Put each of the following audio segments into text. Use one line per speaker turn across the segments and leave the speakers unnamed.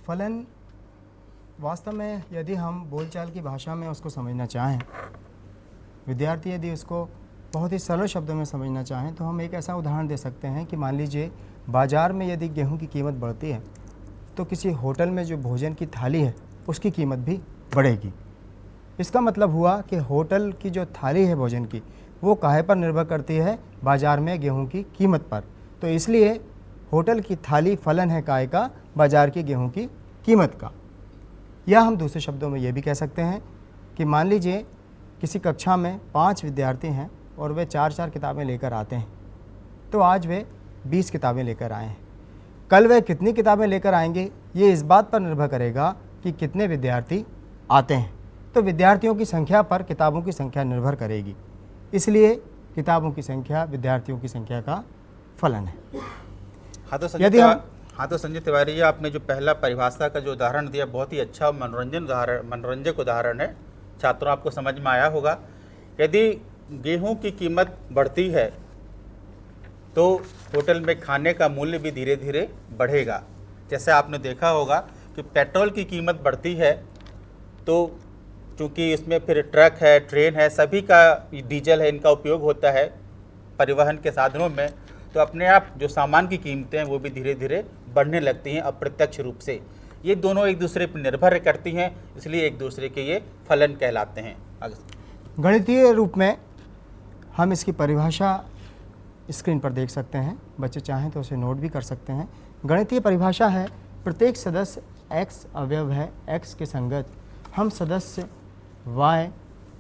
फलन वास्तव में यदि हम बोलचाल की भाषा में उसको समझना चाहें, विद्यार्थी यदि उसको बहुत ही सरल शब्दों में समझना चाहें तो हम एक ऐसा उदाहरण दे सकते हैं कि मान लीजिए बाज़ार में यदि गेहूं की कीमत बढ़ती है तो किसी होटल में जो भोजन की थाली है उसकी कीमत भी बढ़ेगी। इसका मतलब हुआ कि होटल की जो थाली है भोजन की वो काहे पर निर्भर करती है? बाज़ार में गेहूं की कीमत पर। तो इसलिए होटल की थाली फलन है काय का? बाज़ार की गेहूं की कीमत का। या हम दूसरे शब्दों में ये भी कह सकते हैं कि मान लीजिए किसी कक्षा में 5 विद्यार्थी हैं और वे 4-4 किताबें लेकर आते हैं, तो आज वे 20 किताबें लेकर आए हैं। कल वे कितनी किताबें लेकर आएंगे ये इस बात पर निर्भर करेगा कि कितने विद्यार्थी आते हैं। तो विद्यार्थियों की संख्या पर किताबों की संख्या निर्भर करेगी, इसलिए किताबों की संख्या विद्यार्थियों की संख्या का फलन है।
हाँ तो संजय तिवारी जी, आपने जो पहला परिभाषा का जो उदाहरण दिया बहुत ही अच्छा मनोरंजक उदाहरण है, छात्रों आपको समझ में आया होगा। यदि गेहूं की कीमत बढ़ती है तो होटल में खाने का मूल्य भी धीरे धीरे बढ़ेगा। जैसे आपने देखा होगा कि पेट्रोल की कीमत बढ़ती है तो चूँकि इसमें फिर ट्रक है, ट्रेन है, सभी का डीजल है, इनका उपयोग होता है परिवहन के साधनों में, तो अपने आप जो सामान की कीमतें हैं वो भी धीरे धीरे बढ़ने लगती हैं अप्रत्यक्ष रूप से। ये दोनों एक दूसरे पर निर्भर करती हैं, इसलिए एक दूसरे के ये फलन कहलाते हैं।
गणितीय रूप में हम इसकी परिभाषा स्क्रीन पर देख सकते हैं, बच्चे चाहें तो उसे नोट भी कर सकते हैं। गणितीय परिभाषा है प्रत्येक सदस्य x अवयव है x के संगत हम सदस्य y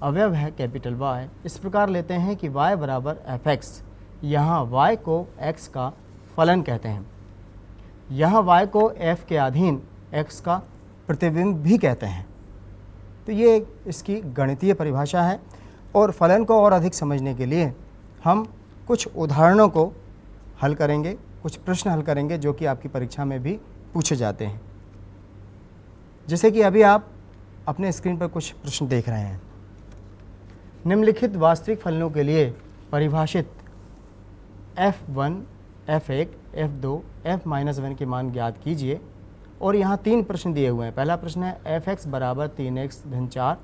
अवयव है कैपिटल Y। इस प्रकार लेते हैं कि y बराबर fx, यहाँ y को x का फलन कहते हैं, यहाँ y को f के अधीन x का प्रतिबिंब भी कहते हैं। तो ये इसकी गणितीय परिभाषा है। और फलन को और अधिक समझने के लिए हम कुछ उदाहरणों को हल करेंगे, कुछ प्रश्न हल करेंगे जो कि आपकी परीक्षा में भी पूछे जाते हैं। जैसे कि अभी आप अपने स्क्रीन पर कुछ प्रश्न देख रहे हैं। निम्नलिखित वास्तविक फलनों के लिए परिभाषित f1, f1, f2, f-1 के मान ज्ञात कीजिए। और यहाँ 3 प्रश्न दिए हुए हैं। पहला प्रश्न है fx बराबर 3x धन 4,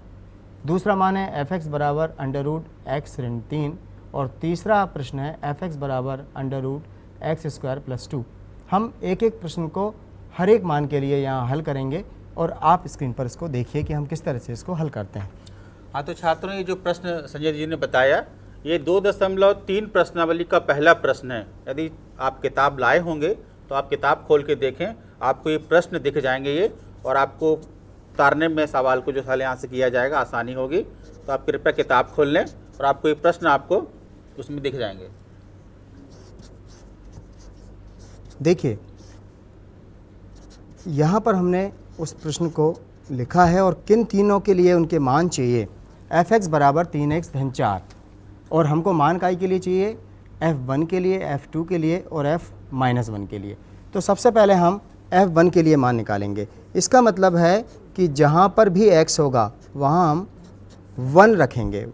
दूसरा मान है fx बराबर √x ऋण 3 और तीसरा प्रश्न है fx बराबर √x² + 2। हम एक एक प्रश्न को हर एक मान के लिए यहाँ हल करेंगे और आप स्क्रीन पर इसको देखिए कि हम किस तरह से इसको हल करते हैं।
हाँ तो छात्रों, ये जो प्रश्न संजय जी ने बताया ये 2.3 प्रश्नावली का पहला प्रश्न है। यदि आप किताब लाए होंगे तो आप किताब खोल के देखें, आपको ये प्रश्न दिख जाएंगे ये, और आपको उतारने में सवाल को जो साले यहाँ से किया जाएगा आसानी होगी। तो आप कृपया किताब खोल लें और आपको ये प्रश्न आपको उसमें दिख जाएंगे।
देखिए यहाँ पर हमने उस प्रश्न को लिखा है और किन तीनों के लिए उनके मान चाहिए। fx बराबर 3x धन 4 और हमको मान काय के लिए चाहिए? f1 के लिए, f2 के लिए और f-1 के लिए। तो सबसे पहले हम f1 के लिए मान निकालेंगे। इसका मतलब है कि जहाँ पर भी x होगा वहाँ हम 1 रखेंगे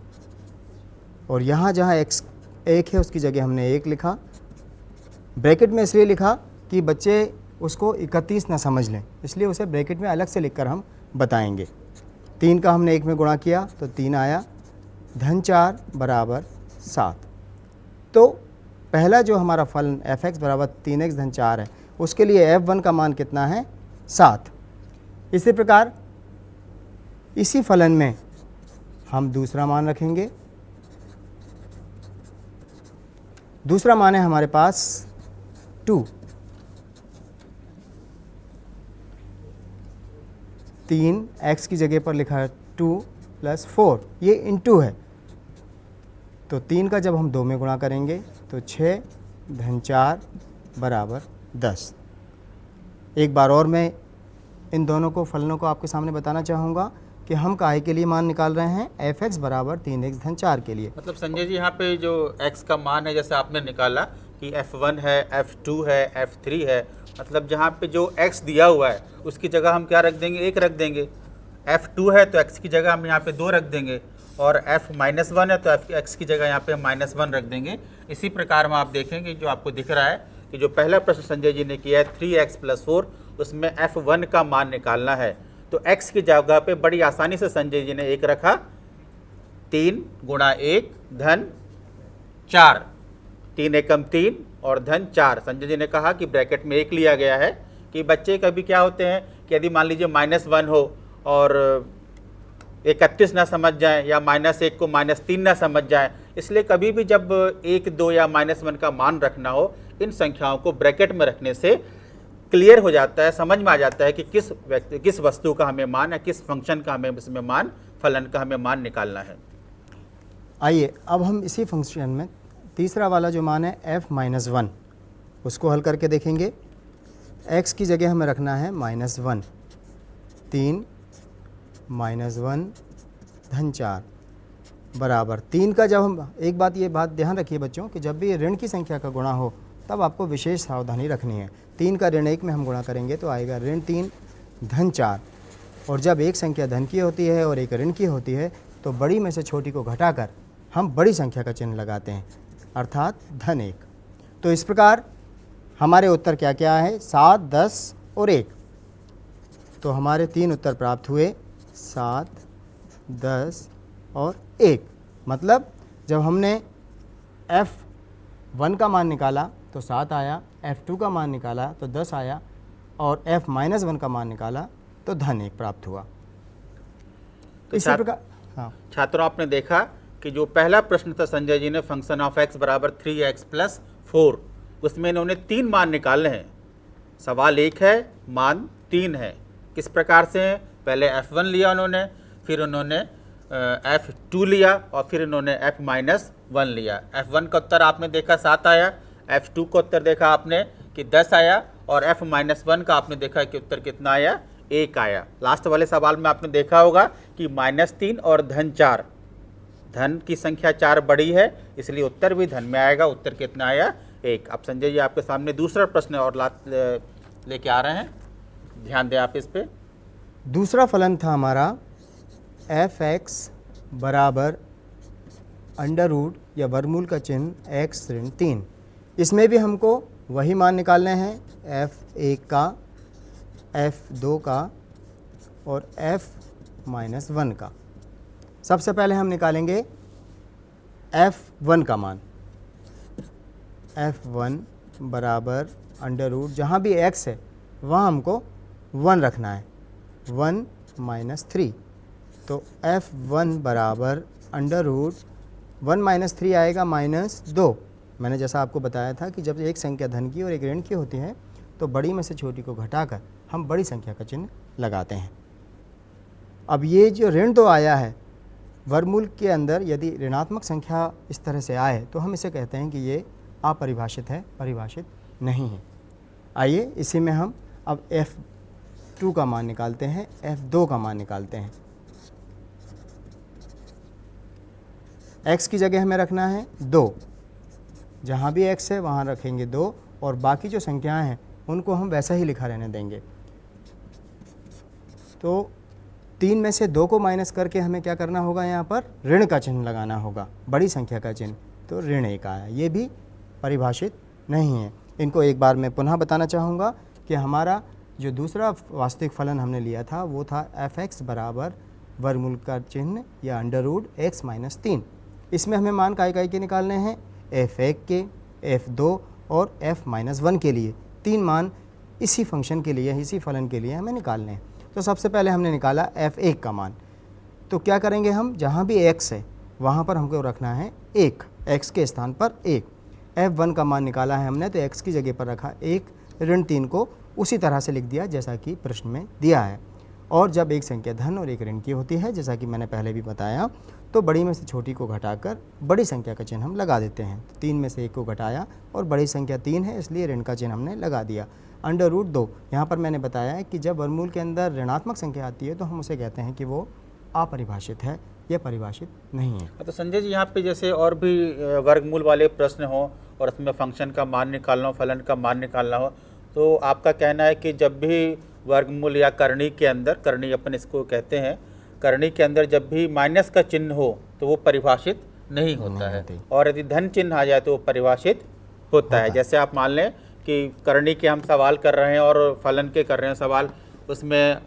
और यहाँ जहाँ x 1 है उसकी जगह हमने 1 लिखा। ब्रैकेट में इसलिए लिखा कि बच्चे उसको 31 ना समझ लें, इसलिए उसे ब्रैकेट में अलग से लिखकर हम बताएंगे। 3 का हमने 1 में गुणा किया तो 3 आया, धन 4 बराबर 7। तो पहला जो हमारा फलन fx बराबर 3x धन 4 है उसके लिए f1 का मान कितना है? 7। इसी प्रकार इसी फलन में हम दूसरा मान रखेंगे। दूसरा मान है हमारे पास 2। 3 x की जगह पर लिखा है 2 + 4, ये इंटू है। तो 3 का जब हम 2 में गुणा करेंगे तो 6 धन 4 बराबर 10। एक बार और मैं इन दोनों को फलनों को आपके सामने बताना चाहूँगा कि हम काहे के लिए मान निकाल रहे हैं? fx बराबर 3x धन 4 के लिए।
मतलब संजय जी यहाँ पे जो x का मान है जैसे आपने निकाला कि f1 है, f2 है, f3 है, मतलब जहाँ पे जो x दिया हुआ है उसकी जगह हम क्या रख देंगे? 1 रख देंगे। f2 है तो x की जगह हम यहाँ पे 2 रख देंगे और f-1 है तो x की जगह यहाँ पे हम -1 रख देंगे। इसी प्रकार में आप देखेंगे जो आपको दिख रहा है कि जो पहला प्रश्न संजय जी ने किया है 3x + 4 उसमें f1 का मान निकालना है। तो x की जगह पे बड़ी आसानी से संजय जी ने 1 रखा, 3 गुणा 1 धन 4, 3 एकम 3 और धन 4। संजय जी ने कहा कि ब्रैकेट में 1 लिया गया है कि बच्चे कभी क्या होते हैं कि यदि मान लीजिए -1 हो और 31 ना समझ जाए या -1 को -3 ना समझ जाए, इसलिए कभी भी जब 1, 2 या -1 का मान रखना हो, इन संख्याओं को ब्रैकेट में रखने से क्लियर हो जाता है, समझ में आ जाता है कि किस वस्तु का हमें मान या किस फंक्शन का हमें इसमें मान, फलन का हमें मान निकालना है।
आइए अब हम इसी फंक्शन में तीसरा वाला जो मान है f-1 उसको हल करके देखेंगे। x की जगह हमें रखना है -1, 3 -1 धन 4 बराबर 3 का जब हम एक बात ये बात ध्यान रखिए बच्चों कि जब भी ऋण की संख्या का गुणा हो तब आपको विशेष सावधानी रखनी है। 3 का ऋण 1 में हम गुणा करेंगे तो आएगा ऋण 3 धन 4, और जब एक संख्या धन की होती है और एक ऋण की होती है तो बड़ी में से छोटी को घटाकर हम बड़ी संख्या का चिन्ह लगाते हैं, अर्थात धन 1। तो इस प्रकार हमारे उत्तर क्या क्या है, 7, 10 और 1। तो हमारे 3 उत्तर प्राप्त हुए, 7, 10 और 1। मतलब जब हमने f1 का मान निकाला तो 7 आया, f2 का मान निकाला तो 10 आया, और f-1 का मान निकाला तो धन 1 प्राप्त हुआ।
तो
इसी प्रकार हाँ
छात्रों, आपने देखा कि जो पहला प्रश्न था संजय जी ने फंक्शन ऑफ x बराबर 3x + 4, उसमें इन्होंने 3 मान निकाले हैं। सवाल 1 है, मान 3 है। किस प्रकार से है? पहले f1 लिया उन्होंने, फिर उन्होंने f2 लिया और फिर इन्होंने f-1 लिया। f1 का उत्तर आपने देखा 7 आया, f2 का उत्तर देखा आपने कि 10 आया, और f-1 का आपने देखा कि उत्तर कितना आया, 1 आया। लास्ट वाले सवाल में आपने देखा होगा कि -3 और धन 4, धन की संख्या 4 बड़ी है, इसलिए उत्तर भी धन में आएगा। उत्तर कितना आया, 1। अब संजय जी आपके सामने दूसरा प्रश्न और लेके आ रहे हैं, ध्यान दें आप इस पे।
दूसरा फलन था हमारा f(x) बराबर अंडर-रूट या वर्गमूल का चिन्ह x ऋण 3। इसमें भी हमको वही मान निकालने हैं, f1 का, f2 का और f-1 का। सबसे पहले हम निकालेंगे f1 का मान। f1 बराबर अंडर-रूट, जहाँ भी x है वहाँ हमको 1 रखना है, 1 - 3। तो f1 बराबर अंडर-रूट 1 - 3 आएगा -2। मैंने जैसा आपको बताया था कि जब एक संख्या धन की और एक ऋण की होती है तो बड़ी में से छोटी को घटाकर हम बड़ी संख्या का चिन्ह लगाते हैं। अब ये जो ऋण तो आया है, वर्गमूल के अंदर यदि ऋणात्मक संख्या इस तरह से आए तो हम इसे कहते हैं कि ये अपरिभाषित है, परिभाषित नहीं है। आइए इसी में हम अब f2 का मान निकालते हैं, f2 का मान निकालते हैं। x की जगह हमें रखना है 2, जहाँ भी x है वहाँ रखेंगे 2, और बाकी जो संख्याएं हैं उनको हम वैसा ही लिखा रहने देंगे। तो 3 में से 2 को माइनस करके हमें क्या करना होगा, यहाँ पर ऋण का चिन्ह लगाना होगा, बड़ी संख्या का चिन्ह। तो ऋण 1 आया, ये भी परिभाषित नहीं है। इनको एक बार मैं पुनः बताना चाहूँगा कि हमारा जो दूसरा वास्तविक फलन हमने लिया था वो था f(x) बराबर वर्गमूल का चिन्ह या अंडर-रूट x - 3। इसमें हमें मान काय के निकालने हैं, f1 के, f2 और f-1 के लिए। 3 मान इसी फंक्शन के लिए, इसी फलन के लिए हमें निकालने हैं। तो सबसे पहले हमने निकाला f1 का मान। तो क्या करेंगे हम, जहाँ भी x है वहाँ पर हमको रखना है 1, x के स्थान पर 1। f1 का मान निकाला है हमने तो x की जगह पर रखा 1, ऋण 3 को उसी तरह से लिख दिया जैसा कि प्रश्न में दिया है। और जब एक संख्या धन और एक ऋण की होती है, जैसा कि मैंने पहले भी बताया, तो बड़ी में से छोटी को घटाकर बड़ी संख्या का चिन्ह हम लगा देते हैं। 3 में से 1 को घटाया और बड़ी संख्या 3 है इसलिए ऋण का चिन्ह हमने लगा दिया। अंडर-रूट 2, यहाँ पर मैंने बताया है कि जब वर्गमूल के अंदर ऋणात्मक संख्या आती है तो हम उसे कहते हैं कि वो अपरिभाषित है, यह परिभाषित नहीं है।
तो संजय जी यहाँ पे जैसे और भी वर्गमूल वाले प्रश्न हो और उसमें फंक्शन का मान निकालना हो, फलन का मान निकालना हो, तो आपका कहना है कि जब भी वर्गमूल या करनी के अंदर, करनी अपन इसको कहते हैं, करनी के अंदर जब भी माइनस का चिन्ह हो तो वो परिभाषित नहीं होता है, और यदि धन चिन्ह आ जाए तो वो परिभाषित होता है। जैसे आप मान लें कि करनी के हम सवाल कर रहे हैं और फलन के कर रहे हैं सवाल, उसमें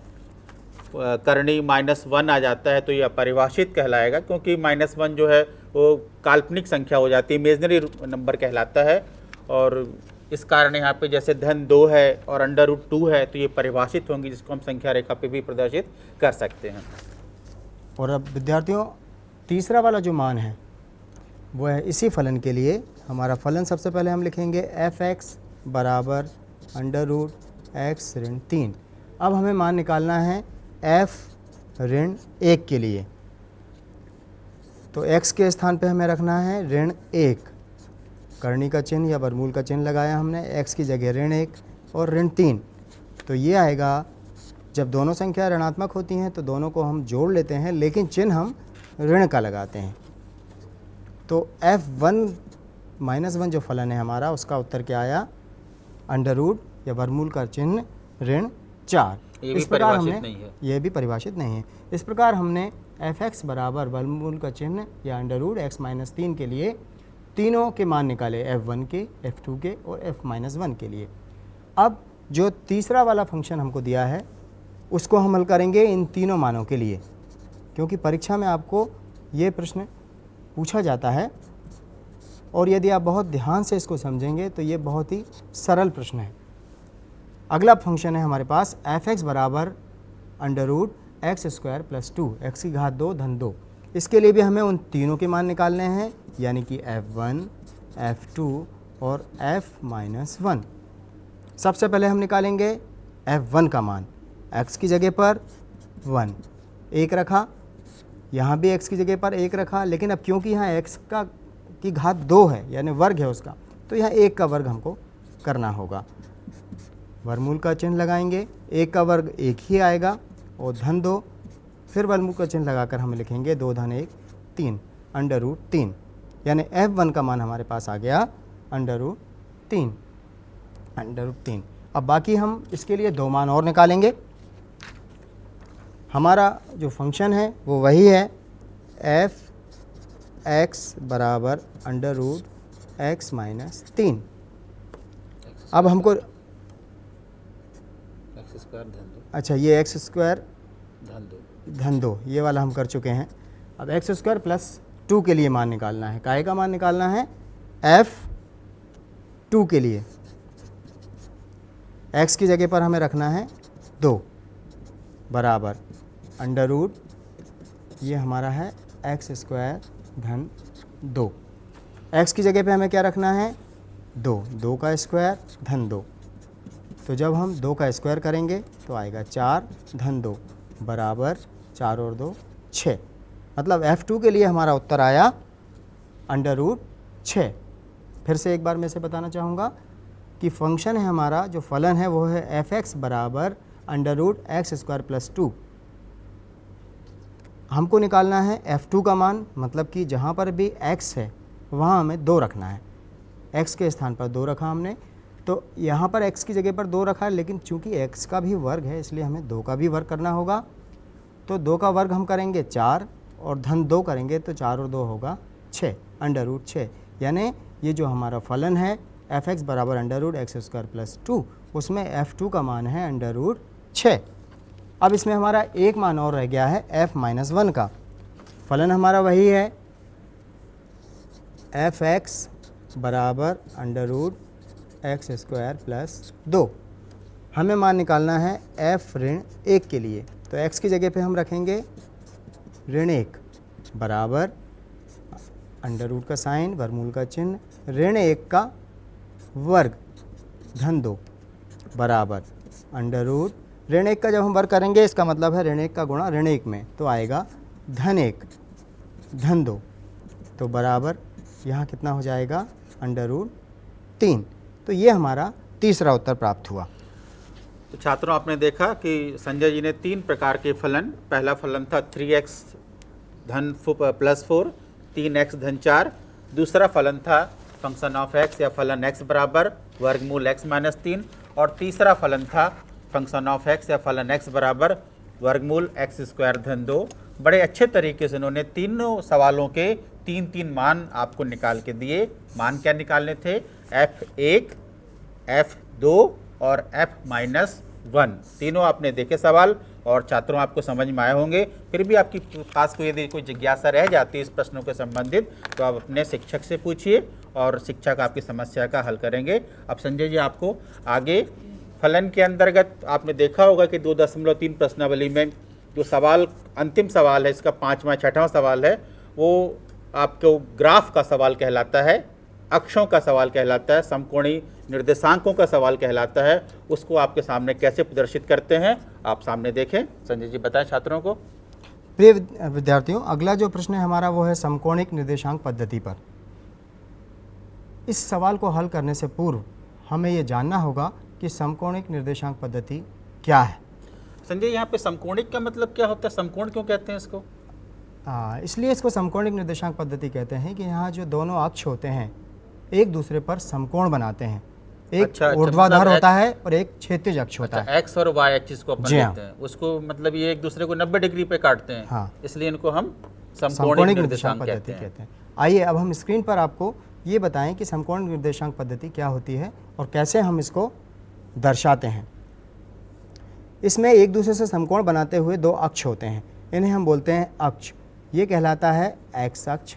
करनी -1 आ जाता है तो यह अपरिभाषित कहलाएगा, क्योंकि -1 जो है वो काल्पनिक संख्या हो जाती है, इमेजनरी नंबर कहलाता है। और इस कारण यहाँ पे जैसे धन 2 है और √2 है तो ये परिभाषित होंगी, जिसको हम संख्या रेखा पे भी प्रदर्शित कर सकते हैं।
और अब विद्यार्थियों तीसरा वाला जो मान है वो है इसी फलन के लिए। हमारा फलन सबसे पहले हम लिखेंगे f(x) बराबर √(x)-3। अब हमें मान निकालना है f(1) के लिए, तो x के स्थान पे हमें रखना है ऋण 1। करनी का चिन्ह या वर्गमूल का चिन्ह लगाया हमने, x की जगह ऋण 1 और ऋण 3। तो ये आएगा, जब दोनों संख्या ऋणात्मक होती हैं तो दोनों को हम जोड़ लेते हैं, लेकिन चिन्ह हम ऋण का लगाते हैं। तो f(1) जो फलन है हमारा, उसका उत्तर क्या आया, अंडर रूट या वर्गमूल का चिन्ह ऋण 4।
ये भी
इस प्रकार
परिभाषित
हमने,
नहीं है।
ये भी परिभाषित नहीं है। इस प्रकार हमने f(x) बराबर वर्गमूल का चिन्ह या √(x-3) के लिए तीनों के मान निकाले, f(1) के, f(2) के और f-1 के लिए। अब जो तीसरा वाला फंक्शन हमको दिया है उसको हम हल करेंगे इन तीनों मानों के लिए, क्योंकि परीक्षा में आपको ये प्रश्न पूछा जाता है और यदि आप बहुत ध्यान से इसको समझेंगे तो ये बहुत ही सरल प्रश्न है। अगला फंक्शन है हमारे पास f(x) बराबर √(x² + 2), x की घात 2 धन 2। इसके लिए भी हमें उन तीनों के मान निकालने हैं, यानी कि f(1), f(2) और f-1। सबसे पहले हम निकालेंगे f(1) का मान। x की जगह पर 1 रखा, यहाँ भी x की जगह पर 1 रखा, लेकिन अब क्योंकि यहाँ x की घात 2 है यानी वर्ग है उसका, तो यहाँ 1 का वर्ग हमको करना होगा। वर्गमूल का चिन्ह लगाएंगे, 1 का वर्ग 1 ही आएगा और धन 2, फिर वर्गमूल का चिन्ह लगाकर हम लिखेंगे 2 धन 1 3, √3, यानी f(1) का मान हमारे पास आ गया √3। अब बाकी हम इसके लिए 2 मान और निकालेंगे। हमारा जो फंक्शन है वो वही है f(x) बराबर √(x-3). अब हमको
x² धन 2,
अच्छा, ये x²
धन 2
धन 2 ये वाला हम कर चुके हैं। अब x² + 2 के लिए मान निकालना है। काहे का मान निकालना है, f(2) के लिए। x की जगह पर हमें रखना है 2 बराबर अंडर रूट, ये हमारा है x² धन 2। x की जगह पे हमें क्या रखना है, 2 का स्क्वायर धन 2। तो जब हम 2 का स्क्वायर करेंगे तो आएगा 4 धन 2 बराबर 4 और 2 6। मतलब f(2) के लिए हमारा उत्तर आया √6। फिर से एक बार मैं से बताना चाहूँगा कि फंक्शन है हमारा, जो फलन है वो है f(x) बराबर √(x² + 2). हमको निकालना है f(2) का मान, मतलब कि जहाँ पर भी x है वहाँ हमें 2 रखना है। x के स्थान पर 2 रखा हमने, तो यहाँ पर x की जगह पर 2 रखा है, लेकिन चूंकि x का भी वर्ग है इसलिए हमें 2 का भी वर्ग करना होगा। तो 2 का वर्ग हम करेंगे 4 और धन 2 करेंगे तो 4 और 2 होगा 6, √6। यानी ये जो हमारा फलन है f(x) बराबर √(x² + 2), उसमें f(2) का मान है √6। अब इसमें हमारा एक मान और रह गया है f-1 का। फलन हमारा वही है f(x) बराबर √(x² + 2). हमें मान निकालना है f(1) के लिए। तो x की जगह पे हम रखेंगे ऋण 1 बराबर अंडर रूट का साइन, वर्गमूल का चिन्ह, ऋण 1 का वर्ग धन 2 बराबर अंडर रूट। ऋण 1 का जब हम वर्ग करेंगे इसका मतलब है ऋण 1 का गुणा ऋण 1 में, तो आएगा धन 1 धन 2, तो बराबर यहाँ कितना हो जाएगा √3। तो ये हमारा तीसरा उत्तर प्राप्त हुआ।
तो छात्रों, आपने देखा कि संजय जी ने 3 प्रकार के फलन, पहला फलन था 3x धन +4, 3x धन 4। दूसरा फलन था फंक्शन ऑफ x या फलन x बराबर वर्गमूल x-3, और तीसरा फलन था फंक्शन ऑफ x या फलन x बराबर वर्गमूल x² धन 2। बड़े अच्छे तरीके से उन्होंने तीनों सवालों के 3-3 मान आपको निकाल के दिए। मान क्या निकालने थे, f(1), F2 और F-1 तीनों आपने देखे सवाल और छात्रों आपको समझ में आए होंगे। फिर भी आपकी खास कोई यदि कोई जिज्ञासा रह जाती है इस प्रश्नों के संबंधित तो आप अपने शिक्षक से पूछिए और शिक्षक आपकी समस्या का हल करेंगे। अब संजय जी आपको आगे फलन के अंतर्गत आपने देखा होगा कि 2.3 प्रश्नावली में जो सवाल अंतिम सवाल है, इसका 5वां 6वां सवाल है, वो आपको ग्राफ का सवाल कहलाता है, अक्षों का सवाल कहलाता है, समकोणीय निर्देशांकों का सवाल कहलाता है। उसको आपके सामने कैसे प्रदर्शित करते हैं आप सामने देखें। संजय जी बताएं छात्रों को।
प्रिय विद्यार्थियों, अगला जो प्रश्न है हमारा वो है समकोणिक निर्देशांक पद्धति पर। इस सवाल को हल करने से पूर्व हमें ये जानना होगा कि समकोणिक निर्देशांक पद्धति क्या है।
संजय यहाँ पे समकोणिक का मतलब क्या होता है, समकोण क्यों कहते हैं इसको?
इसलिए इसको समकोणिक निर्देशांक पद्धति कहते हैं कि यहाँ जो दोनों अक्ष होते हैं एक दूसरे पर समकोण बनाते हैं। एक ऊर्ध्वाधर
मतलब
होता है और एक क्षैतिज अक्ष होता है।
एक्स और वाई एक्सिस को अपन लेते हैं, उसको मतलब ये एक दूसरे को 90 डिग्री पे काटते हैं।
हाँ,
इसलिए इनको हम
समकोणिक निर्देशांक पद्धति कहते हैं। आइए अब हम स्क्रीन पर आपको ये बताएं कि समकोणिक निर्देशांक पद्धति क्या होती है और कैसे हम इसको दर्शाते हैं। इसमें एक दूसरे से समकोण बनाते हुए दो अक्ष होते हैं, इन्हें हम बोलते हैं अक्ष। ये कहलाता है एक्स अक्ष।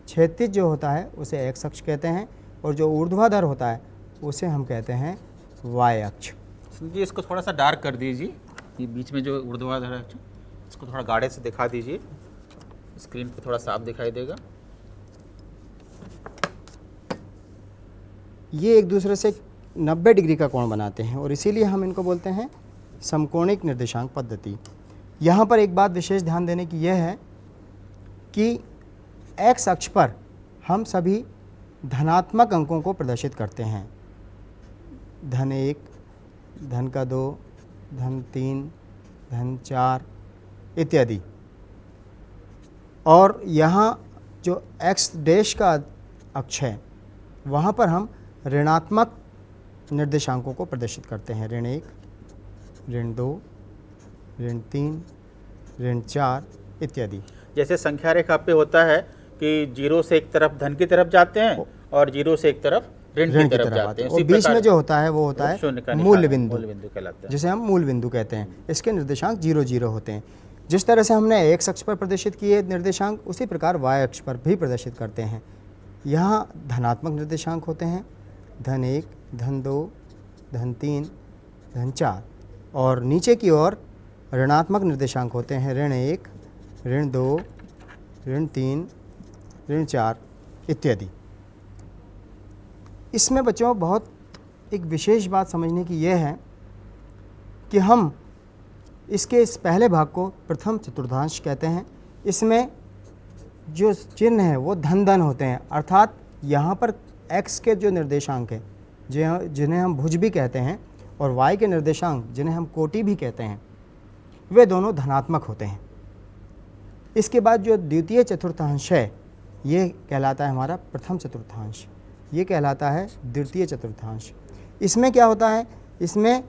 क्षैतिज जो होता है उसे एक्स अक्ष कहते हैं और जो ऊर्ध्वाधर होता है उसे हम कहते हैं वाई अक्ष।
जी इसको थोड़ा सा डार्क कर दीजिए, ये बीच में जो ऊर्ध्वाधर अक्ष इसको थोड़ा गाढ़े से दिखा दीजिए, स्क्रीन पे थोड़ा साफ दिखाई देगा।
ये एक दूसरे से 90 डिग्री का कोण बनाते हैं और इसीलिए हम इनको बोलते हैं समकोणिक निर्देशांक पद्धति। यहाँ पर एक बात विशेष ध्यान देने की यह है कि एक्स अक्ष पर हम सभी धनात्मक अंकों को प्रदर्शित करते हैं, धन 1, धन का 2, धन 3, धन 4 इत्यादि। और यहाँ जो एक्स डैश का अक्ष है वहाँ पर हम ऋणात्मक निर्देशांकों को प्रदर्शित करते हैं, ऋण 1, ऋण 2, ऋण 3, ऋण 4 इत्यादि।
जैसे संख्या रेखा पे होता है कि 0 से एक तरफ धन की तरफ जाते हैं और 0 से एक तरफ ऋण की तरफ जाते हैं,
और बीच में जो होता है वो होता है मूल बिंदु,
कहलाता है,
जिसे हम मूल बिंदु कहते हैं। इसके निर्देशांक 0 0 होते हैं। जिस तरह से हमने एक्स अक्ष पर प्रदर्शित किए निर्देशांक उसी प्रकार वाई अक्ष पर भी प्रदर्शित करते हैं। यहाँ धनात्मक निर्देशांक होते हैं, धन 1, धन 2, धन 3, धन 4 और नीचे की ओर ऋणात्मक निर्देशांक होते हैं, ऋण 1, ऋण 2, ऋण 3, ऋण 4 इत्यादि। इसमें बच्चों बहुत एक विशेष बात समझने की यह है कि हम इसके इस पहले भाग को प्रथम चतुर्थांश कहते हैं। इसमें जो चिन्ह है वो धन धन होते हैं, अर्थात यहाँ पर x के जो निर्देशांक हैं जिन्हें हम भुज भी कहते हैं और y के निर्देशांक जिन्हें हम कोटि भी कहते हैं वे दोनों धनात्मक होते हैं। इसके बाद जो द्वितीय चतुर्थांश है ये कहलाता है हमारा प्रथम चतुर्थांश, ये कहलाता है द्वितीय चतुर्थांश। इसमें क्या होता है, इसमें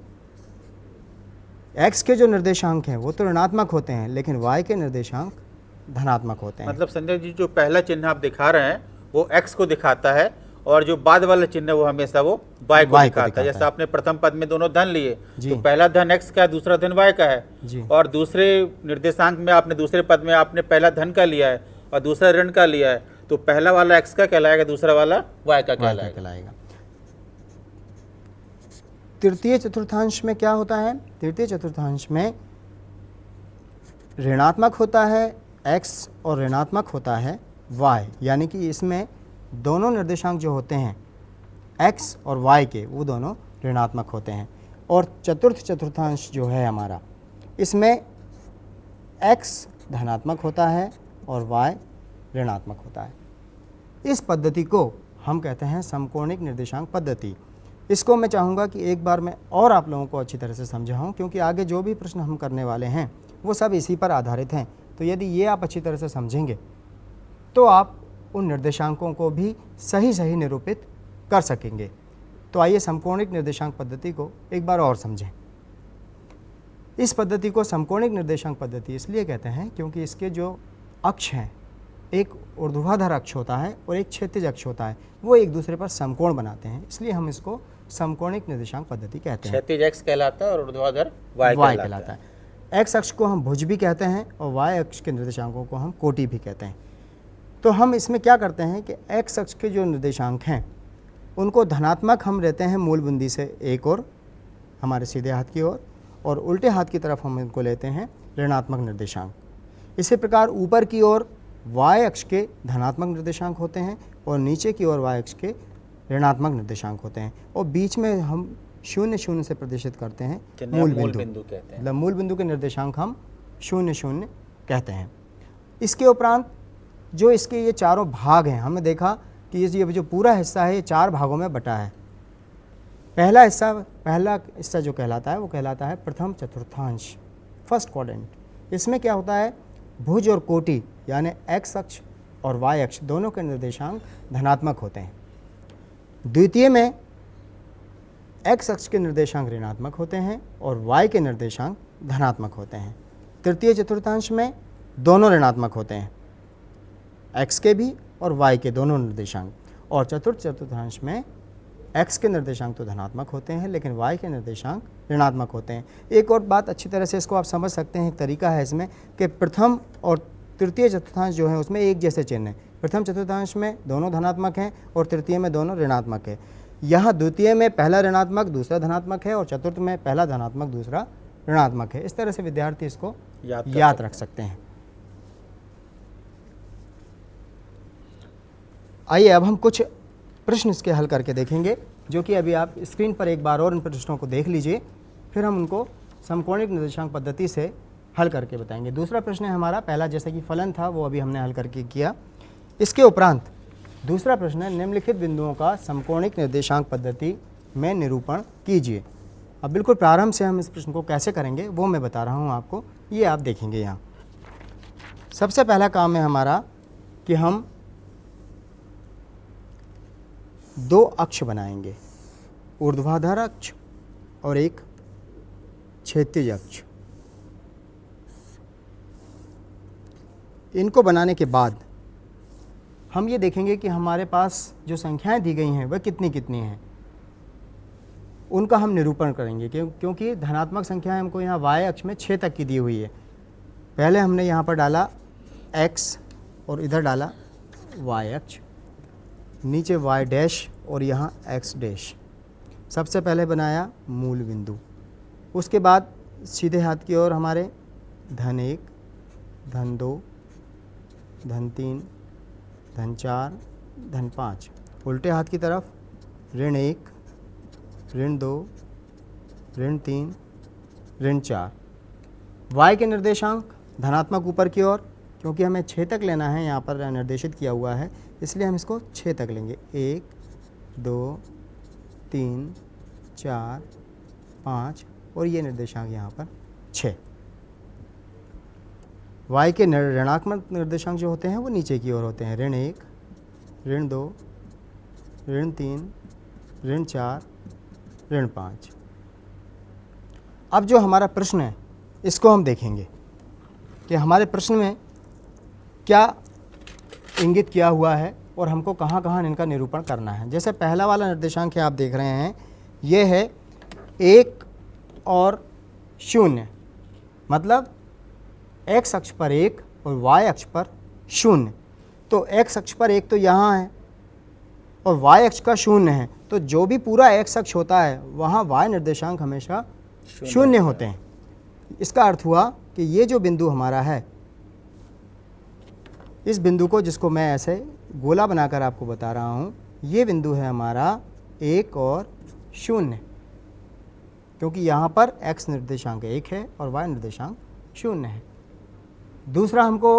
x के जो निर्देशांक हैं वो तो ऋणात्मक होते हैं लेकिन y के निर्देशांक धनात्मक होते हैं।
मतलब संजय जी जो पहला चिन्ह आप दिखा रहे हैं वो x को दिखाता है और जो बाद वाला चिन्ह वो हमेशा वो y को दिखाता है। जैसे आपने प्रथम पद में दोनों धन लिए तो पहला धन x का है, दूसरा धन y का है और दूसरे निर्देशांक में आपने दूसरे पद में आपने पहला धन का लिया है और दूसरा ऋण का लिया है, तो पहला वाला x का कहलाएगा, दूसरा वाला y का कहलाएगा।
तृतीय चतुर्थांश में क्या होता है, तृतीय चतुर्थांश में ऋणात्मक होता है x और ऋणात्मक होता है y, यानी कि इसमें दोनों निर्देशांक जो होते हैं x और y के वो दोनों ऋणात्मक होते हैं। और चतुर्थ चतुर्थांश जो है हमारा इसमें x धनात्मक होता है और y ऋणात्मक होता है। इस पद्धति को हम कहते हैं समकोणिक निर्देशांक पद्धति। इसको मैं चाहूँगा कि एक बार मैं और आप लोगों को अच्छी तरह से समझाऊँ, क्योंकि आगे जो भी प्रश्न हम करने वाले हैं वो सब इसी पर आधारित हैं। तो यदि ये आप अच्छी तरह से समझेंगे तो आप उन निर्देशांकों को भी सही निरूपित कर सकेंगे। तो आइए समकोणिक निर्देशांक पद्धति को एक बार और समझें। इस पद्धति को समकोणिक निर्देशांक पद्धति इसलिए कहते हैं क्योंकि इसके जो अक्ष हैं, एक ऊर्ध्वाधर अक्ष होता है और एक क्षैतिज अक्ष होता है, वो एक दूसरे पर समकोण बनाते हैं, इसलिए हम इसको समकोणिक निर्देशांक पद्धति कहते हैं।
क्षैतिज एक्स कहलाता है और ऊर्ध्वाधर वाई
वाई
कहलाता
कहलाता
है।
है। एक्स अक्ष को हम भुज भी कहते हैं और वाई अक्ष के निर्देशांकों को हम कोटि भी कहते हैं। तो हम इसमें क्या करते हैं कि एक्स अक्ष के जो निर्देशांक हैं उनको धनात्मक हम लेते हैं मूल बिंदु से एक और हमारे सीधे हाथ की ओर, और उल्टे हाथ की तरफ हम इनको लेते हैं ऋणात्मक निर्देशांक। इसी प्रकार ऊपर की ओर वाई अक्ष के धनात्मक निर्देशांक होते हैं और नीचे की ओर वाई अक्ष के ऋणात्मक निर्देशांक होते हैं, और बीच में हम 0 0 से प्रदर्शित करते हैं
जिन्हें
मूल
मूल
बिंदु
बिंदु कहते हैं।
मतलब मूल बिंदु के निर्देशांक हम 0 0 कहते हैं। इसके उपरांत जो इसके ये चारों भाग हैं, हमने देखा कि ये जो पूरा हिस्सा है ये 4 भागों में बटा है। पहला हिस्सा जो कहलाता है वो कहलाता है प्रथम चतुर्थांश, फर्स्ट क्वाड्रेंट। इसमें क्या होता है, भुज और कोटि यानी एक्स अक्ष और वाई अक्ष दोनों के निर्देशांक धनात्मक होते हैं। द्वितीय में एक्स अक्ष के निर्देशांक ऋणात्मक होते हैं और वाई के निर्देशांक धनात्मक होते हैं। तृतीय चतुर्थांश में दोनों ऋणात्मक होते हैं, एक्स के भी और वाई के दोनों निर्देशांक, और चतुर्थ चतुर्थांश में एक्स के निर्देशांक तो धनात्मक होते हैं लेकिन वाई के निर्देशांक ऋणात्मक होते हैं। एक और बात अच्छी तरह से इसको आप समझ सकते हैं, एक तरीका है इसमें कि प्रथम और तृतीय चतुर्थांश जो है उसमें एक जैसे चिन्ह है। प्रथम चतुर्थांश में दोनों धनात्मक हैं और तृतीय में दोनों ऋणात्मक है। यहाँ द्वितीय में पहला ऋणात्मक दूसरा धनात्मक है और चतुर्थ में पहला धनात्मक दूसरा ऋणात्मक है। इस तरह से विद्यार्थी इसको याद रख सकते हैं। आइए अब हम कुछ प्रश्न इसके हल करके देखेंगे, जो कि अभी आप स्क्रीन पर एक बार और इन प्रश्नों को देख लीजिए, फिर हम उनको समकोणिक निर्देशांक पद्धति से हल करके बताएंगे। दूसरा प्रश्न है हमारा, पहला जैसा कि फलन था वो अभी हमने हल करके किया। इसके उपरांत दूसरा प्रश्न है, निम्नलिखित बिंदुओं का समकोणिक निर्देशांक पद्धति में निरूपण कीजिए। अब बिल्कुल प्रारंभ से हम इस प्रश्न को कैसे करेंगे वो मैं बता रहा हूँ आपको, ये आप देखेंगे यहाँ। सबसे पहला काम है हमारा कि हम 2 अक्ष बनाएंगे, ऊर्ध्वाधर अक्ष और एक क्षैतिज अक्ष। इनको बनाने के बाद हम ये देखेंगे कि हमारे पास जो संख्याएं दी गई हैं वह कितनी कितनी हैं, उनका हम निरूपण करेंगे। क्योंकि धनात्मक संख्याएं हमको यहाँ वाई अक्ष में 6 तक की दी हुई है। पहले हमने यहाँ पर डाला x और इधर डाला वाई अक्ष, नीचे y डैश और यहाँ x डैश। सबसे पहले बनाया मूल बिंदु, उसके बाद सीधे हाथ की ओर हमारे धन 1, धन 2, धन 3, धन 4, धन 5। उल्टे हाथ की तरफ ऋण 1, ऋण 2, ऋण 3, ऋण 4। y के निर्देशांक धनात्मक ऊपर की ओर, क्योंकि हमें 6 तक लेना है, यहाँ पर निर्देशित किया हुआ है इसलिए हम इसको 6 तक लेंगे। 1, 2, 3, 4, 5 और ये निर्देशांक यहाँ पर 6। y के ऋणात्मक निर्देशांक जो होते हैं वो नीचे की ओर होते हैं, ऋण 1, ऋण 2, ऋण 3, ऋण 4, ऋण 5। अब जो हमारा प्रश्न है इसको हम देखेंगे कि हमारे प्रश्न में क्या इंगित किया हुआ है और हमको कहाँ कहाँ इनका निरूपण करना है। जैसे पहला वाला निर्देशांक आप देख रहे हैं, ये है 1 और 0, मतलब x अक्ष पर 1 और y अक्ष पर 0। तो x अक्ष पर 1 तो यहाँ है और y अक्ष का 0 है, तो जो भी पूरा x अक्ष होता है वहाँ y निर्देशांक हमेशा 0 होते हैं। इसका अर्थ हुआ कि ये जो बिंदु हमारा है, इस बिंदु को, जिसको मैं ऐसे गोला बनाकर आपको बता रहा हूँ, ये बिंदु है हमारा 1 और 0, क्योंकि यहाँ पर x निर्देशांक 1 है और y निर्देशांक 0 है। दूसरा हमको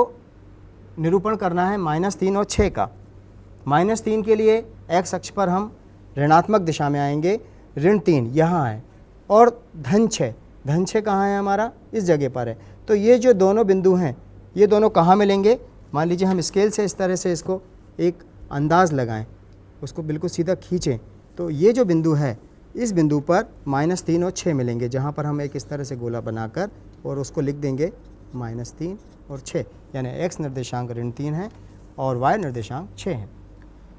निरूपण करना है -3 और 6 का। -3 के लिए x अक्ष पर हम ऋणात्मक दिशा में आएंगे, ऋण 3 यहाँ है, और धन 6 कहाँ है हमारा, इस जगह पर है। तो ये जो दोनों बिंदु हैं ये दोनों कहाँ मिलेंगे, मान लीजिए हम स्केल से इस तरह से इसको एक अंदाज़ लगाएं, उसको बिल्कुल सीधा खींचें, तो ये जो बिंदु है इस बिंदु पर -3 और 6 मिलेंगे, जहाँ पर हम एक इस तरह से गोला बनाकर और उसको लिख देंगे -3 और 6, यानी x निर्देशांक ऋण 3 है और y निर्देशांक 6 है।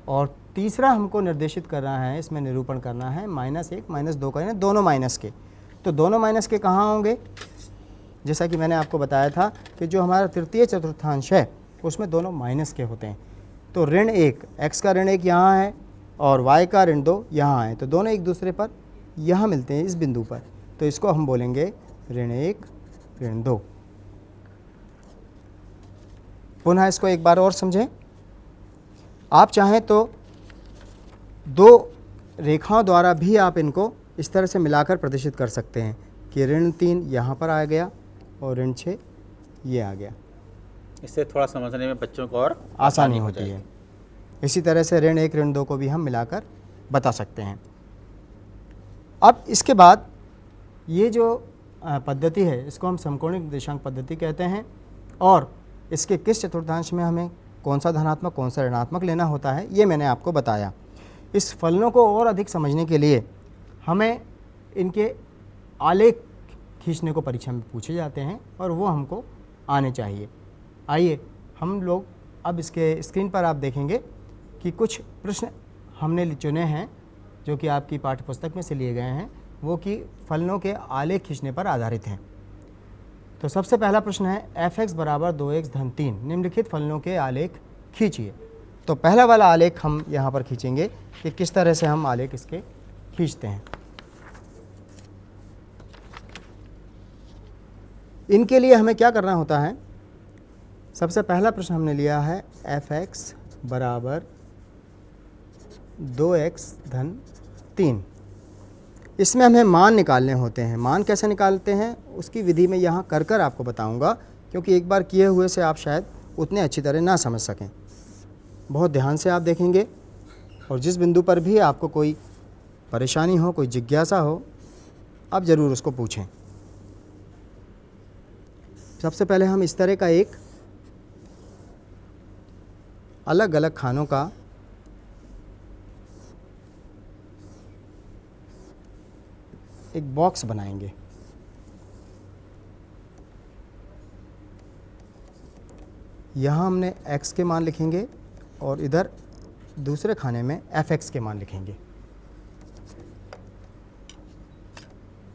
और तीसरा हमको निर्देशित करना है, इसमें निरूपण करना है -1 -2 का, यानी दोनों माइनस के। तो दोनों माइनस के कहाँ होंगे? जैसा कि मैंने आपको बताया था कि जो हमारा तृतीय चतुर्थांश है उसमें दोनों माइनस के होते हैं। तो ऋण 1, x का ऋण 1 यहाँ है और y का ऋण 2 यहाँ है, तो दोनों एक दूसरे पर यहाँ मिलते हैं इस बिंदु पर, तो इसको हम बोलेंगे ऋण 1 ऋण 2। पुनः इसको एक बार और समझें। आप चाहें तो दो रेखाओं द्वारा भी आप इनको इस तरह से मिलाकर प्रदर्शित कर सकते हैं कि ऋण 3 यहाँ पर आ गया और ऋण 6 ये आ गया।
इससे थोड़ा समझने में बच्चों को और
आसानी होती है। इसी तरह से ऋण 1 ऋण 2 को भी हम मिलाकर बता सकते हैं। अब इसके बाद ये जो पद्धति है इसको हम समकोणिक निर्देशांक पद्धति कहते हैं, और इसके किस चतुर्थांश में हमें कौन सा धनात्मक कौन सा ऋणात्मक लेना होता है ये मैंने आपको बताया। इस फलनों को और अधिक समझने के लिए हमें इनके आलेख खींचने को परीक्षा में पूछे जाते हैं और वो हमको आने चाहिए। आइए हम लोग अब इसके स्क्रीन पर आप देखेंगे कि कुछ प्रश्न हमने चुने हैं जो कि आपकी पाठ्यपुस्तक में से लिए गए हैं, वो कि फलनों के आलेख खींचने पर आधारित हैं। तो सबसे पहला प्रश्न है f(x) बराबर 2x धन 3 निम्नलिखित फलनों के आलेख खींचिए। तो पहला वाला आलेख हम यहाँ पर खींचेंगे कि किस तरह से हम आलेख इसके खींचते हैं। इनके लिए हमें क्या करना होता है? सबसे पहला प्रश्न हमने लिया है f(x) बराबर 2x धन 3। इसमें हमें मान निकालने होते हैं। मान कैसे निकालते हैं उसकी विधि में यहाँ कर आपको बताऊंगा, क्योंकि एक बार किए हुए से आप शायद उतने अच्छी तरह ना समझ सकें। बहुत ध्यान से आप देखेंगे और जिस बिंदु पर भी आपको कोई परेशानी हो, कोई जिज्ञासा हो, आप ज़रूर उसको पूछें। सबसे पहले हम इस तरह का एक अलग अलग खानों का एक बॉक्स बनाएंगे। यहाँ हमने x के मान लिखेंगे और इधर दूसरे खाने में f(x) के मान लिखेंगे।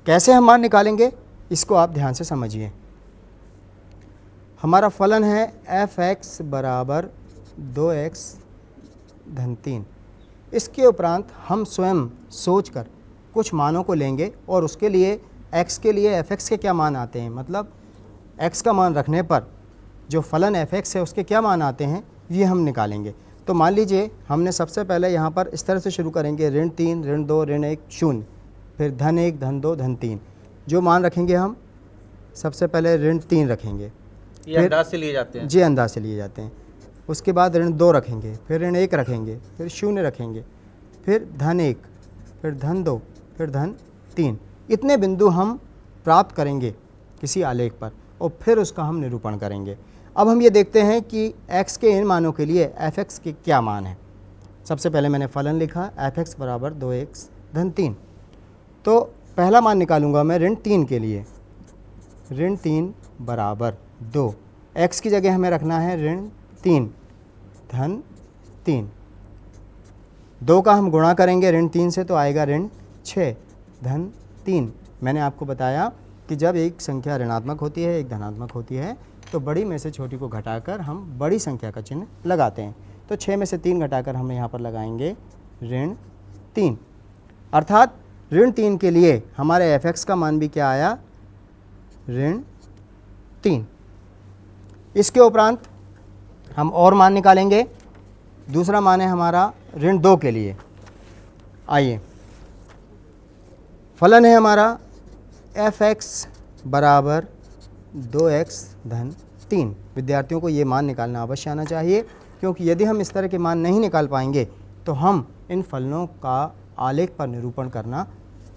कैसे हम मान निकालेंगे इसको आप ध्यान से समझिए। हमारा फलन है f(x) बराबर 2x धन 3। इसके उपरांत हम स्वयं सोचकर कुछ मानों को लेंगे और उसके लिए x के लिए f(x) के क्या मान आते हैं, मतलब x का मान रखने पर जो फलन f(x) है उसके क्या मान आते हैं ये हम निकालेंगे। तो मान लीजिए हमने सबसे पहले यहाँ पर इस तरह से शुरू करेंगे, ऋण 3 ऋण 2 ऋण 1 0, फिर धन 1 धन 2 धन 3। जो मान रखेंगे हम सबसे पहले ऋण 3 रखेंगे,
ये अंदाज से लिए जाते हैं
जी, अंदाज से लिए जाते हैं। उसके बाद ऋण 2 रखेंगे, फिर ऋण 1 रखेंगे, फिर 0 रखेंगे, फिर धन 1, फिर धन 2, फिर धन 3। इतने बिंदु हम प्राप्त करेंगे किसी आलेख पर और फिर उसका हम निरूपण करेंगे। अब हम ये देखते हैं कि x के इन मानों के लिए f(x) के क्या मान है। सबसे पहले मैंने फलन लिखा f(x) बराबर 2x धन 3। तो पहला मान निकालूंगा मैं ऋण 3 के लिए। ऋण 3 बराबर 2, x की जगह हमें रखना है ऋण 3 धन 3। 2 का हम गुणा करेंगे ऋण 3 से तो आएगा ऋण 6 धन 3। मैंने आपको बताया कि जब एक संख्या ऋणात्मक होती है एक धनात्मक होती है तो बड़ी में से छोटी को घटाकर हम बड़ी संख्या का चिन्ह लगाते हैं। तो 6 में से 3 घटाकर हम यहाँ पर लगाएंगे ऋण 3। अर्थात ऋण 3 के लिए हमारे f(x) का मान भी क्या आया, ऋण 3। इसके उपरांत हम और मान निकालेंगे। दूसरा मान है हमारा ऋण 2 के लिए। आइए, फलन है हमारा f(x) बराबर 2x धन 3। विद्यार्थियों को ये मान निकालना अवश्य आना चाहिए, क्योंकि यदि हम इस तरह के मान नहीं निकाल पाएंगे तो हम इन फलनों का आलेख पर निरूपण करना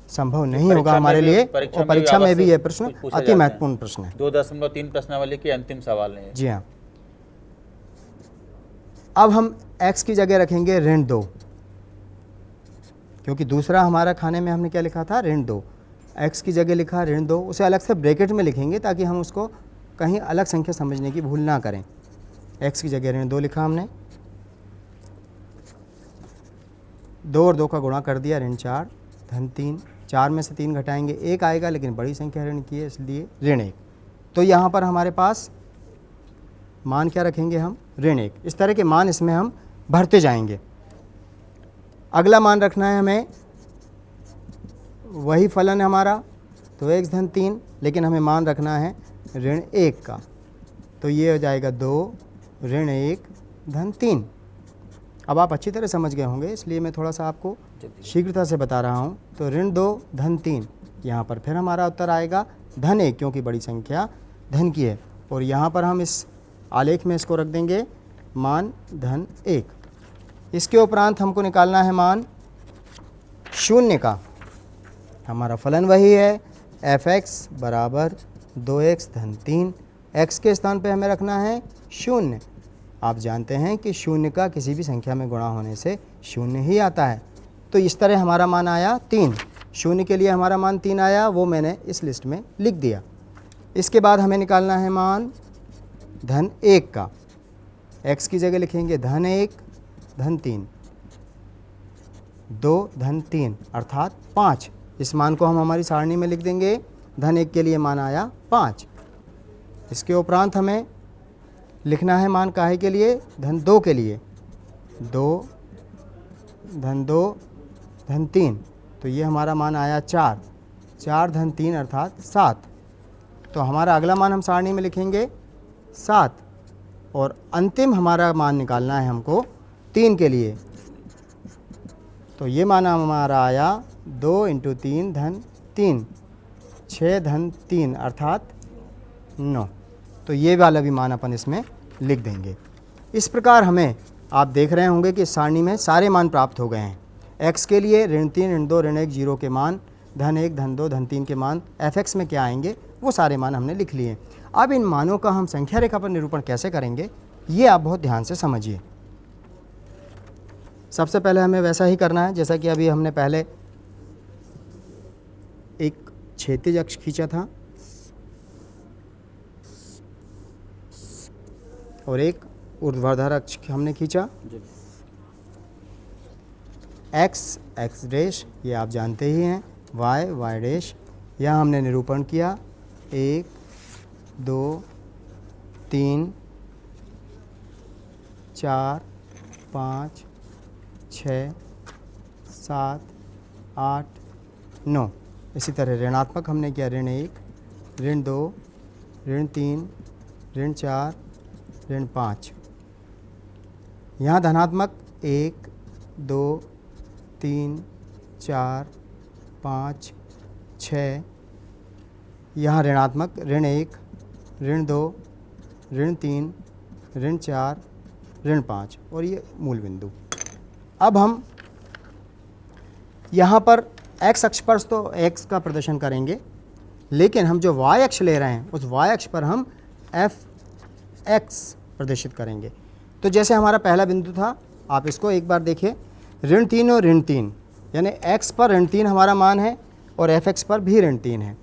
संभव नहीं होगा हमारे लिए। और परीक्षा में भी यह प्रश्न अति महत्वपूर्ण प्रश्न है।
2.3 प्रश्नावली के अंतिम सवाल है।
जी हाँ। अब हम x की जगह रखेंगे ऋण 2, क्योंकि दूसरा हमारा खाने में हमने क्या लिखा था, ऋण 2। x की जगह लिखा ऋण 2, उसे अलग से ब्रैकेट में लिखेंगे ताकि हम उसको कहीं अलग संख्या समझने की भूल ना करें। x की जगह ऋण 2 लिखा हमने। 2 और 2 का गुणा कर दिया, ऋण 4 धन 3, 4 में से 3 घटाएंगे 1 आएगा, लेकिन बड़ी संख्या ऋण की है इसलिए ऋण 1। तो यहाँ पर हमारे पास मान क्या रखेंगे हम, ऋण 1। इस तरह के मान इसमें हम भरते जाएंगे। अगला मान रखना है हमें, वही फलन है हमारा, तो x धन 3, लेकिन हमें मान रखना है ऋण 1 का, तो ये हो जाएगा 2 ऋण 1 धन 3। अब आप अच्छी तरह समझ गए होंगे, इसलिए मैं थोड़ा सा आपको शीघ्रता से बता रहा हूँ। तो ऋण 2 धन 3, यहाँ पर फिर हमारा उत्तर आएगा धन 1, क्योंकि बड़ी संख्या धन की है। और यहाँ पर हम इस आलेख में इसको रख देंगे मान धन 1। इसके उपरांत हमको निकालना है मान 0 का। हमारा फलन वही है f(x) बराबर 2x धन 3। x के स्थान पे हमें रखना है 0। आप जानते हैं कि 0 का किसी भी संख्या में गुणा होने से 0 ही आता है। तो इस तरह हमारा मान आया 3। 0 के लिए हमारा मान 3 आया, वो मैंने इस लिस्ट में लिख दिया। इसके बाद हमें निकालना है मान धन 1 का। x की जगह लिखेंगे धन 1 धन 3, 2 धन 3 अर्थात 5। इस मान को हम हमारी सारणी में लिख देंगे। धन 1 के लिए मान आया 5। इसके उपरांत हमें लिखना है मान काहे के लिए, धन 2 के लिए, 2 धन 2 धन 3, तो ये हमारा मान आया 4, 4 धन 3 अर्थात 7। तो हमारा अगला मान हम सारणी में लिखेंगे 7। और अंतिम हमारा मान निकालना है हमको 3 के लिए। तो ये मान हमारा आया 2 × 3 धन 3, 6 धन 3 अर्थात 9। तो ये वाला भी मान अपन इसमें लिख देंगे। इस प्रकार हमें, आप देख रहे होंगे कि इस सारणी में सारे मान प्राप्त हो गए हैं। x के लिए ऋण 3 ऋण 2 ऋण 1 0 के मान, धन 1 धन 2 धन 3 के मान, f(x) में क्या आएंगे वो सारे मान हमने लिख लिए। अब इन मानों का हम संख्या रेखा पर निरूपण कैसे करेंगे, ये आप बहुत ध्यान से समझिए। सबसे पहले हमें वैसा ही करना है जैसा कि अभी हमने पहले एक क्षैतिज अक्ष खींचा था और एक ऊर्ध्वाधर अक्ष हमने खींचा। x x डैश ये आप जानते ही हैं, y y डैश यह हमने निरूपण किया। 1 2 3 4 5 6 7 8 9। इसी तरह ऋणात्मक हमने किया ऋण 1 ऋण 2 ऋण 3 ऋण 4 ऋण 5। यहाँ धनात्मक 1 2 3 4 5 6। यहाँ ऋणात्मक ऋण 1 ऋण 2 ऋण 3 ऋण 4 ऋण 5 और ये मूल बिंदु। अब हम यहाँ पर x अक्ष पर तो x का प्रदर्शन करेंगे, लेकिन हम जो y अक्ष ले रहे हैं उस y अक्ष पर हम f(x) प्रदर्शित करेंगे। तो जैसे हमारा पहला बिंदु था, आप इसको एक बार देखिए, ऋण 3 और ऋण 3, यानी x पर ऋण 3 हमारा मान है और f(x) पर भी ऋण 3 है।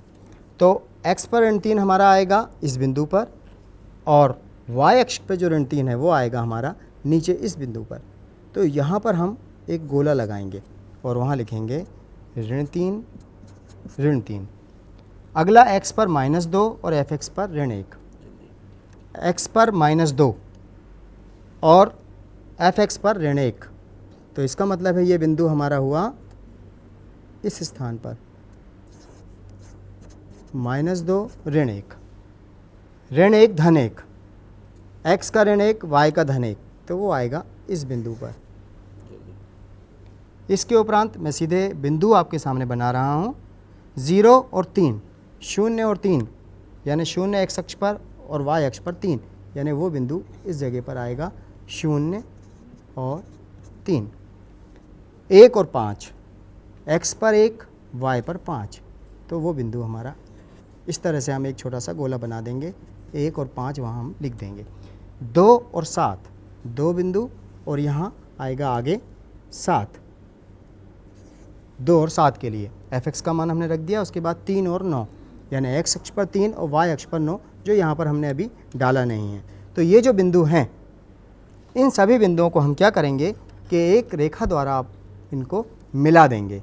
तो x पर ऋण 3 हमारा आएगा इस बिंदु पर, और y अक्ष पर जो ऋण 3 है वो आएगा हमारा नीचे इस बिंदु पर। तो यहाँ पर हम एक गोला लगाएंगे और वहाँ लिखेंगे ऋण 3 ऋण 3। अगला x पर -2 और f(x) पर ऋण 1। x पर -2 और f(x) पर ऋण 1, तो इसका मतलब है ये बिंदु हमारा हुआ इस स्थान पर -2 ऋण 1, ऋण 1 धन 1, x का ऋण 1 y का धन 1, तो वो आएगा इस बिंदु पर। इसके उपरांत मैं सीधे बिंदु आपके सामने बना रहा हूँ। 0 और 3, 0 और 3, यानी 0 x अक्ष पर और y अक्ष पर 3, यानी वो बिंदु इस जगह पर आएगा 0 और 3। 1 और 5, x पर 1 y पर 5, तो वो बिंदु हमारा। इस तरह से हम एक छोटा सा गोला बना देंगे, 1 और 5 वहाँ हम लिख देंगे। 2 और 7, 2 बिंदु और यहाँ आएगा आगे 7। 2 और 7 के लिए f(x) का मान हमने रख दिया। उसके बाद 3 और 9, यानी x अक्ष पर 3 और y अक्ष पर 9, जो यहाँ पर हमने अभी डाला नहीं है। तो ये जो बिंदु हैं, इन सभी बिंदुओं को हम क्या करेंगे कि एक रेखा द्वारा आप इनको मिला देंगे।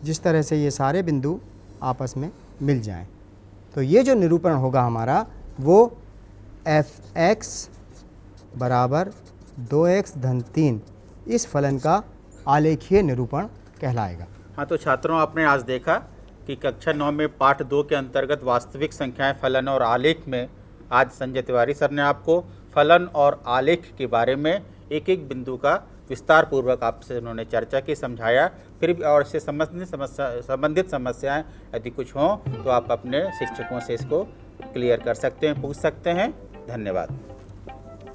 जिस तरह से ये सारे बिंदु आपस में मिल जाएं, तो ये जो निरूपण होगा हमारा वो f(x) बराबर 2x धन 3 इस फलन का आलेखीय निरूपण कहलाएगा।
हाँ, तो छात्रों, आपने आज देखा कि कक्षा 9 में पाठ 2 के अंतर्गत वास्तविक संख्याएं, फलन और आलेख में आज संजय तिवारी सर ने आपको फलन और आलेख के बारे में एक एक बिंदु का विस्तार पूर्वक आपसे उन्होंने चर्चा की, समझाया। फिर भी और इससे संबंधित समस्याएं यदि कुछ हों तो आप अपने शिक्षकों से इसको क्लियर कर सकते हैं, पूछ सकते हैं। धन्यवाद।